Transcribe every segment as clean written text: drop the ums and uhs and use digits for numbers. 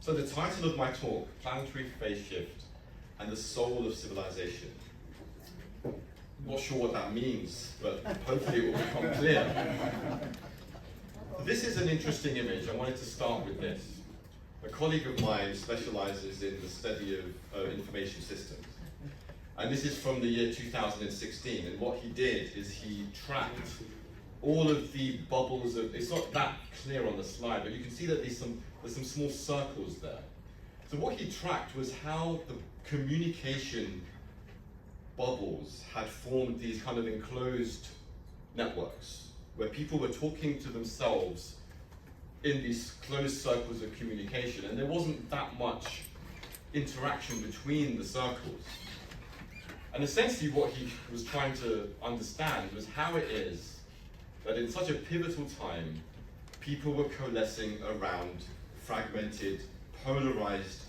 So the title of my talk, Planetary Phase Shift and the Soul of Civilization. Not sure what that means, but hopefully it will become clear. This is an interesting image. I wanted to start with this. A colleague of mine specializes in the study of information systems. And this is from the year 2016. And what he did is he tracked all of the bubbles of, it's not that clear on the slide, but you can see that there's some small circles there. So what he tracked was how the communication bubbles had formed these kind of enclosed networks where people were talking to themselves in these closed circles of communication, and there wasn't that much interaction between the circles. And essentially what he was trying to understand was how it is that in such a pivotal time, people were coalescing around fragmented, polarized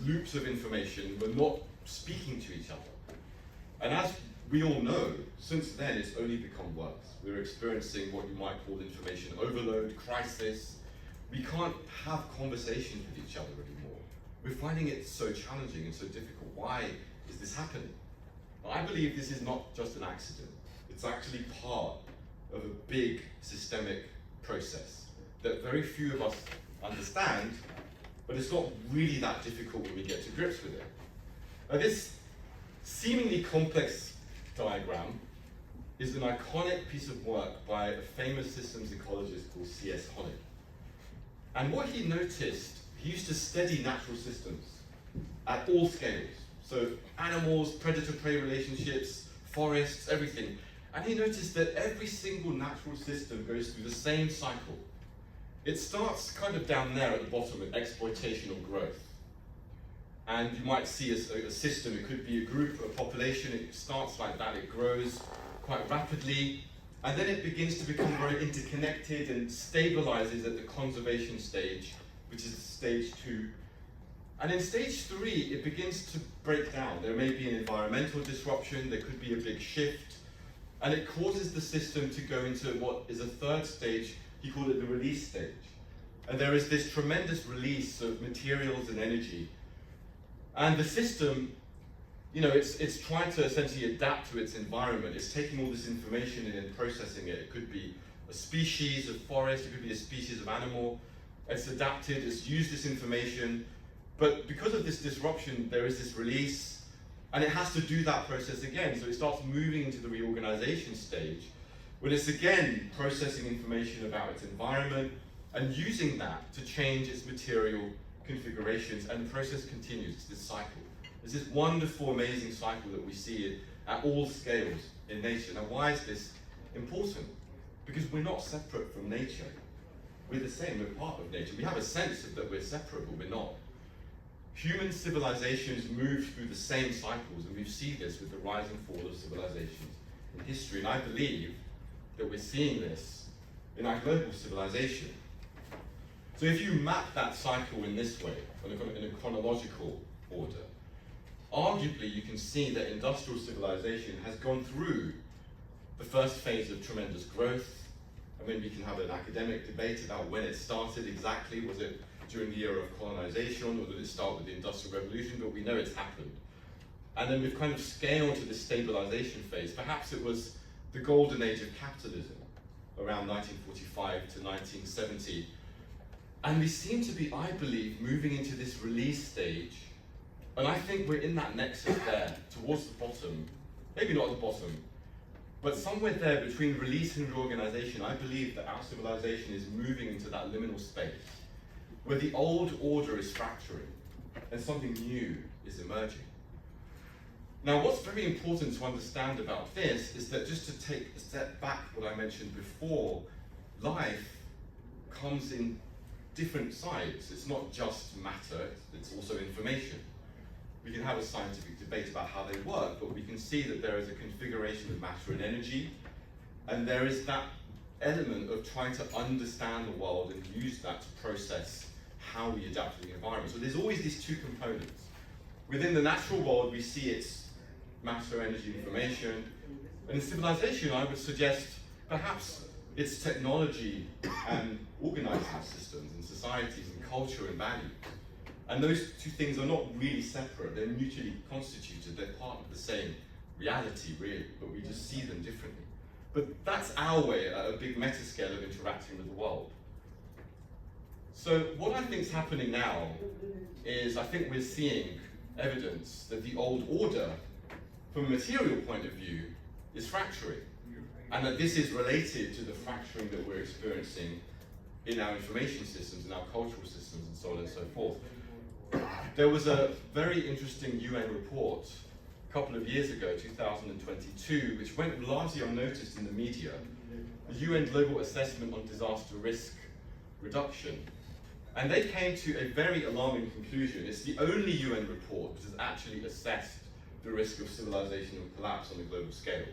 loops of information, were not speaking to each other. And as we all know, since then it's only become worse. We're experiencing what you might call information overload, crisis. We can't have conversations with each other anymore. We're finding it so challenging and so difficult. Why is this happening? I believe this is not just an accident. It's actually part of a big systemic process that very few of us understand, but it's not really that difficult when we get to grips with it. Now, this seemingly complex diagram is an iconic piece of work by a famous systems ecologist called C.S. Honig. And what he noticed, he used to study natural systems at all scales. So animals, predator-prey relationships, forests, everything. And he noticed that every single natural system goes through the same cycle. It starts kind of down there at the bottom with exploitation or growth. And you might see a system, it could be a group, a population, it starts like that, it grows quite rapidly, and then it begins to become very interconnected and stabilizes at the conservation stage, which is stage 2. And in stage 3, it begins to break down. There may be an environmental disruption, there could be a big shift, and it causes the system to go into what is a 3rd stage. He called it the release stage. And there is this tremendous release of materials and energy. And the system, you know, it's trying to essentially adapt to its environment. It's taking all this information in and processing it. It could be a species of forest, it could be a species of animal. It's adapted, it's used this information. But because of this disruption, there is this release, and it has to do that process again. So it starts moving into the reorganization stage, when it's again processing information about its environment and using that to change its material configurations, and the process continues. It's this cycle. It's this wonderful, amazing cycle that we see at all scales in nature. Now, why is this important? Because we're not separate from nature. We're the same, we're part of nature. We have a sense that we're separate, but we're not. Human civilizations move through the same cycles, and we see this with the rise and fall of civilizations in history. And I believe that we're seeing this in our global civilization. So if you map that cycle in this way, in a chronological order, arguably you can see that industrial civilization has gone through the first phase of tremendous growth. I mean, we can have an academic debate about when it started exactly. Was it during the era of colonization, or did it start with the Industrial Revolution? But we know it's happened. And then we've kind of scaled to this stabilization phase. Perhaps it was the golden age of capitalism, around 1945 to 1970. And we seem to be, I believe, moving into this release stage. And I think we're in that nexus there, towards the bottom, maybe not at the bottom, but somewhere there between release and reorganization. I believe that our civilization is moving into that liminal space, where the old order is fracturing and something new is emerging. Now, what's very important to understand about this is that, just to take a step back, what I mentioned before, life comes in different sides. It's not just matter, it's also information. We can have a scientific debate about how they work, but we can see that there is a configuration of matter and energy, and there is that element of trying to understand the world and use that to process how we adapt to the environment. So there's always these two components. Within the natural world, we see its matter, energy, information. And in civilization, I would suggest perhaps it's technology and organizing systems and societies and culture and value. And those two things are not really separate, they're mutually constituted, they're part of the same reality, really, but we just see them differently. But that's our way, at a big meta scale, of interacting with the world. So what I think is happening now is I think we're seeing evidence that the old order, from a material point of view, is fracturing. And that this is related to the fracturing that we're experiencing in our information systems, in our cultural systems, and so on and so forth. There was a very interesting UN report a couple of years ago, 2022, which went largely unnoticed in the media, the UN Global Assessment on Disaster Risk Reduction. And they came to a very alarming conclusion. It's the only UN report which has actually assessed the risk of civilizational collapse on a global scale.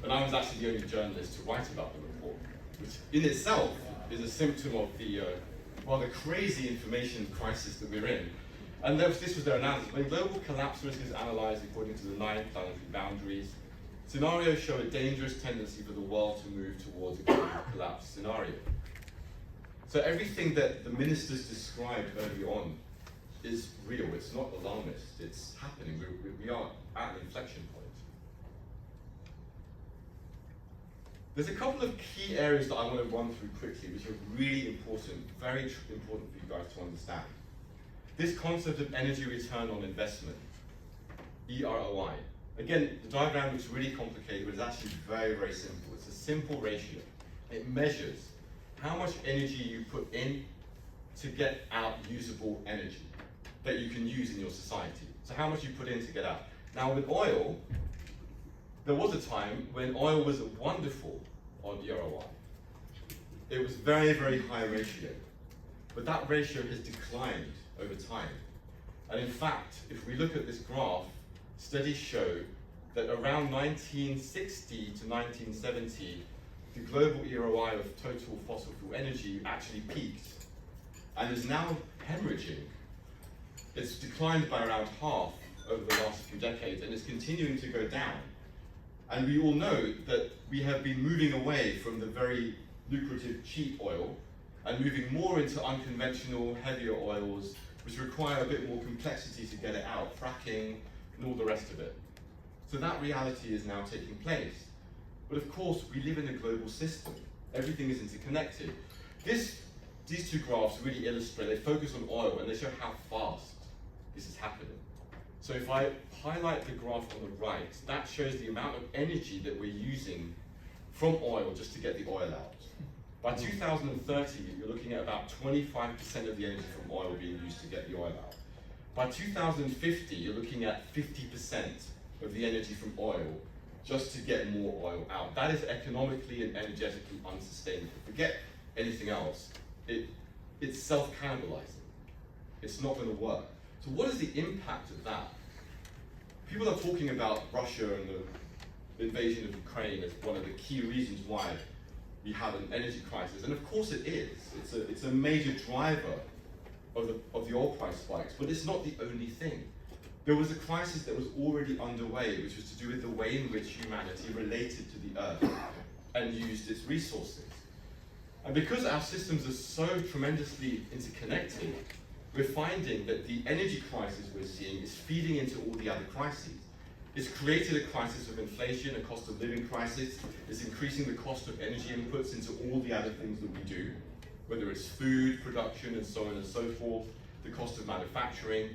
And I was actually the only journalist to write about the report, which in itself is a symptom of the rather crazy information crisis that we're in. And this was their analysis. When global collapse risk is analysed according to the 9 planetary boundaries, scenarios show a dangerous tendency for the world to move towards a global collapse scenario. So everything that the ministers described early on is real. It's not alarmist. It's happening. We are at an inflection point. There's a couple of key areas that I want to run through quickly, which are really important, very important for you guys to understand. This concept of energy return on investment, EROI. Again, the diagram looks really complicated, but it's actually very, very simple. It's a simple ratio. It measures how much energy you put in to get out usable energy that you can use in your society. So how much you put in to get out. Now with oil, there was a time when oil was wonderful on EROI. It was very, very high ratio. But that ratio has declined over time. And in fact, if we look at this graph, studies show that around 1960 to 1970, the global EROI of total fossil fuel energy actually peaked and is now hemorrhaging. It's declined by around half over the last few decades and is continuing to go down. And we all know that we have been moving away from the very lucrative cheap oil and moving more into unconventional, heavier oils, which require a bit more complexity to get it out, fracking and all the rest of it. So that reality is now taking place. But of course, we live in a global system. Everything is interconnected. These two graphs really illustrate, they focus on oil and they show how fast this is happening. So if I highlight the graph on the right, that shows the amount of energy that we're using from oil just to get the oil out. By 2030, you're looking at about 25% of the energy from oil being used to get the oil out. By 2050, you're looking at 50% of the energy from oil just to get more oil out. That is economically and energetically unsustainable. Forget anything else. It's self-cannibalizing. It's not going to work. So what is the impact of that? People are talking about Russia and the invasion of Ukraine as one of the key reasons why we have an energy crisis, and of course it is. It's a major driver of the oil price spikes, but it's not the only thing. There was a crisis that was already underway, which was to do with the way in which humanity related to the earth and used its resources. And because our systems are so tremendously interconnected, we're finding that the energy crisis we're seeing is feeding into all the other crises. It's created a crisis of inflation, a cost of living crisis. It's increasing the cost of energy inputs into all the other things that we do, whether it's food production and so on and so forth, the cost of manufacturing.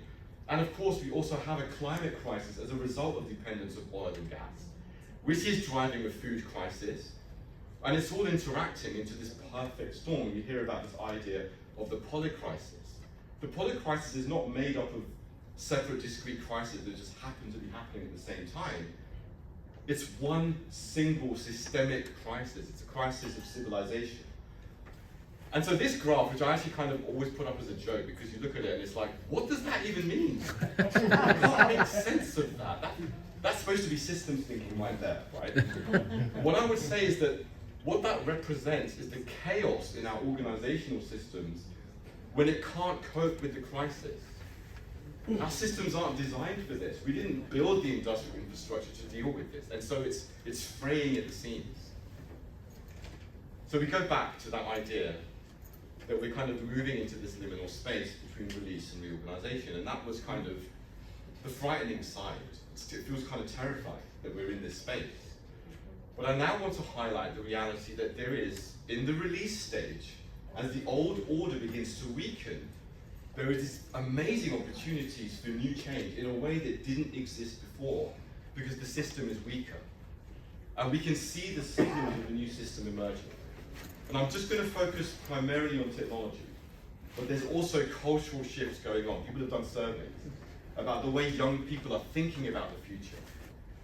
And of course, we also have a climate crisis as a result of dependence of oil and gas, which is driving a food crisis. And it's all interacting into this perfect storm. You hear about this idea of the polycrisis. The polycrisis is not made up of separate discrete crises that just happen to be happening at the same time. It's one single systemic crisis. It's a crisis of civilization. And so this graph, which I actually kind of always put up as a joke, because you look at it and it's like, what does that even mean? I can't make sense of that. That's supposed to be systems thinking right there, right? What I would say is that what that represents is the chaos in our organizational systems when it can't cope with the crisis. Our systems aren't designed for this. We didn't build the industrial infrastructure to deal with this, and so it's fraying at the seams. So we go back to that idea that we're kind of moving into this liminal space between release and reorganization, and that was kind of the frightening side. It feels kind of terrifying that we're in this space. But I now want to highlight the reality that there is, in the release stage, as the old order begins to weaken, there is these amazing opportunities for new change in a way that didn't exist before, because the system is weaker. And we can see the signals of the new system emerging. And I'm just going to focus primarily on technology, but there's also cultural shifts going on. People have done surveys about the way young people are thinking about the future.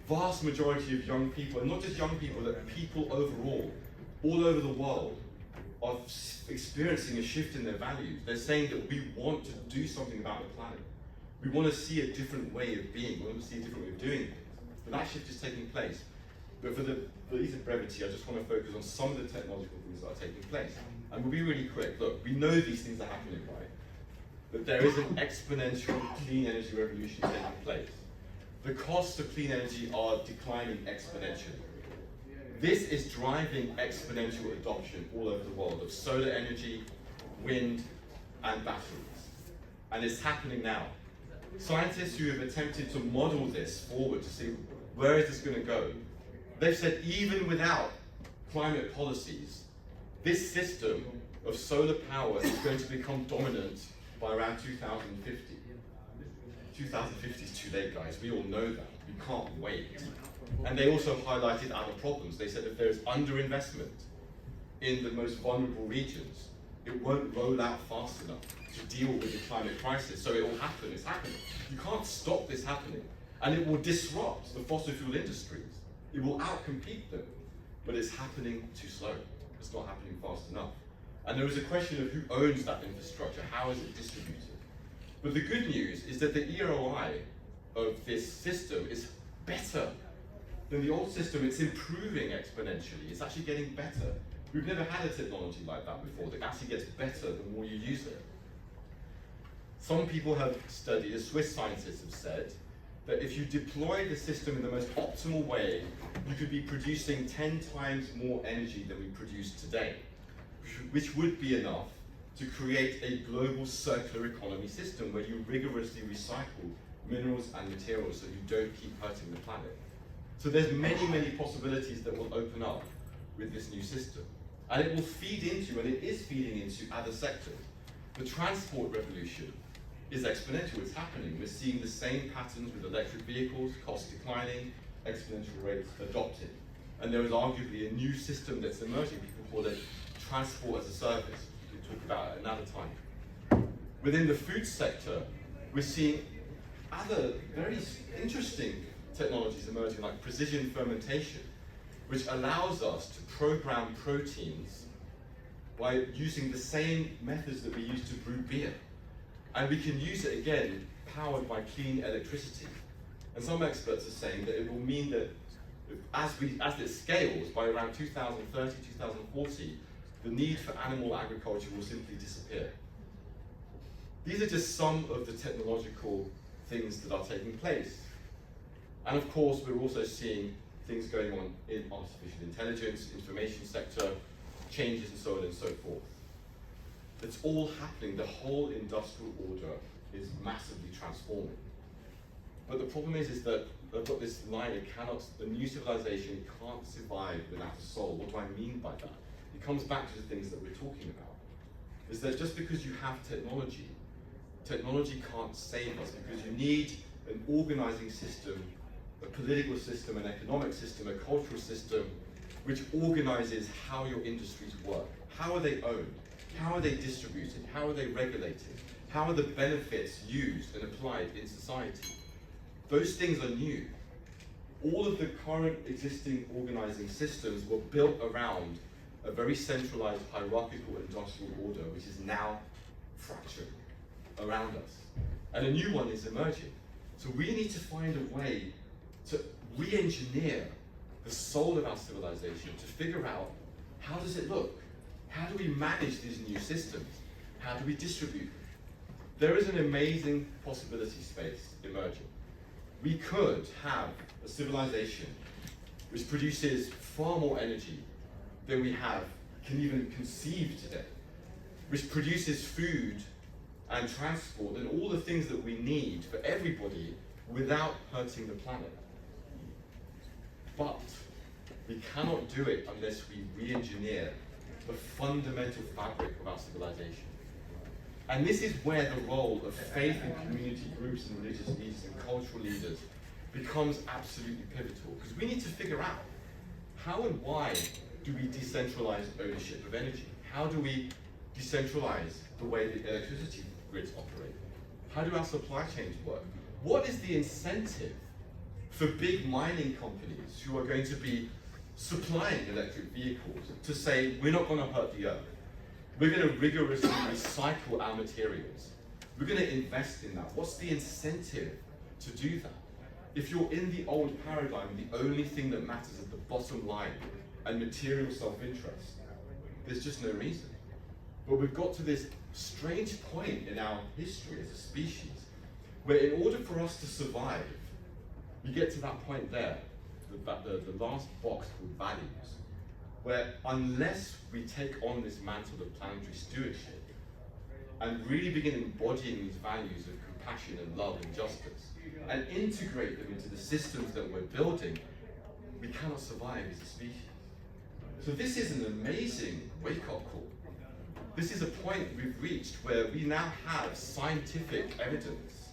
Vast majority of young people, and not just young people, but people overall, all over the world, are experiencing a shift in their values. They're saying that we want to do something about the planet. We want to see a different way of being. We want to see a different way of doing things. But that shift is taking place. But for the ease of brevity, I just want to focus on some of the technological things that are taking place. And we'll be really quick. Look, we know these things are happening, right? That there is an exponential clean energy revolution taking place. The costs of clean energy are declining exponentially. This is driving exponential adoption all over the world of solar energy, wind, and batteries. And it's happening now. Scientists who have attempted to model this forward to see where is this going to go, they've said even without climate policies, this system of solar power is going to become dominant by around 2050. 2050 is too late, guys. We all know that. We can't wait. And they also highlighted other problems. They said if there's underinvestment in the most vulnerable regions, it won't roll out fast enough to deal with the climate crisis. So it will happen. It's happening. You can't stop this happening. And it will disrupt the fossil fuel industries. It will outcompete them. But it's happening too slow. It's not happening fast enough. And there is a question of who owns that infrastructure. How is it distributed? But the good news is that the EROI of this system is better than the old system. It's improving exponentially. It's actually getting better. We've never had a technology like that before that actually gets better the more you use it. Some people have studied, as Swiss scientists have said, that if you deploy the system in the most optimal way, you could be producing 10 times more energy than we produce today, which would be enough to create a global circular economy system where you rigorously recycle minerals and materials so you don't keep hurting the planet. So there's many, many possibilities that will open up with this new system. And it will feed into, and it is feeding into, other sectors. The transport revolution is exponential. It's happening. We're seeing the same patterns with electric vehicles, costs declining, exponential rates adopted. And there is arguably a new system that's emerging. People call it transport as a service. We'll talk about it another time. Within the food sector, we're seeing other very interesting technologies emerging, like precision fermentation, which allows us to program proteins by using the same methods that we use to brew beer. And we can use it again, powered by clean electricity. And some experts are saying that it will mean that as it scales, by around 2030, 2040, the need for animal agriculture will simply disappear. These are just some of the technological things that are taking place. And of course, we're also seeing things going on in artificial intelligence, information sector, changes and so on and so forth. It's all happening. The whole industrial order is massively transforming. But the problem is that I've got this line, the new civilization can't survive without a soul. What do I mean by that? It comes back to the things that we're talking about. Is that just because you have technology, technology can't save us, because you need an organizing system, a political system, an economic system, a cultural system, which organizes how your industries work. How are they owned? How are they distributed? How are they regulated? How are the benefits used and applied in society? Those things are new. All of the current existing organizing systems were built around a very centralized hierarchical industrial order, which is now fracturing around us. And a new one is emerging. So we need to find a way to re-engineer the soul of our civilization, to figure out, how does it look? How do we manage these new systems? How do we distribute them? There is an amazing possibility space emerging. We could have a civilization which produces far more energy than we can even conceive today. which produces food and transport and all the things that we need for everybody without hurting the planet. But we cannot do it unless we re-engineer the fundamental fabric of our civilization. And this is where the role of faith and community groups and religious leaders and cultural leaders becomes absolutely pivotal. Because we need to figure out how and why do we decentralize ownership of energy? How do we decentralize the way the electricity grids operate? How do our supply chains work? What is the incentive for big mining companies who are going to be supplying electric vehicles to say, we're not going to hurt the earth? We're going to rigorously recycle our materials. We're going to invest in that. What's the incentive to do that? If you're in the old paradigm, the only thing that matters is the bottom line and material self-interest, there's just no reason. But we've got to this strange point in our history as a species, where in order for us to survive, we get to that point there, the last box called values, where unless we take on this mantle of planetary stewardship and really begin embodying these values of compassion and love and justice and integrate them into the systems that we're building, we cannot survive as a species. So this is an amazing wake-up call. This is a point we've reached where we now have scientific evidence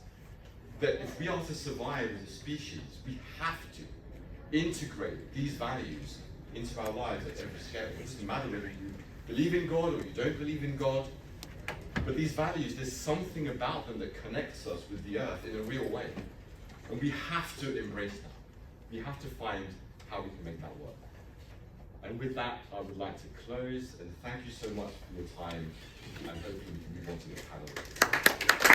that if we are to survive as a species, we have to integrate these values into our lives at every scale. It doesn't matter whether you believe in God or you don't believe in God, but these values, there's something about them that connects us with the earth in a real way. And we have to embrace that. We have to find how we can make that work. And with that, I would like to close and thank you so much for your time, and hopefully we can move on to the panel.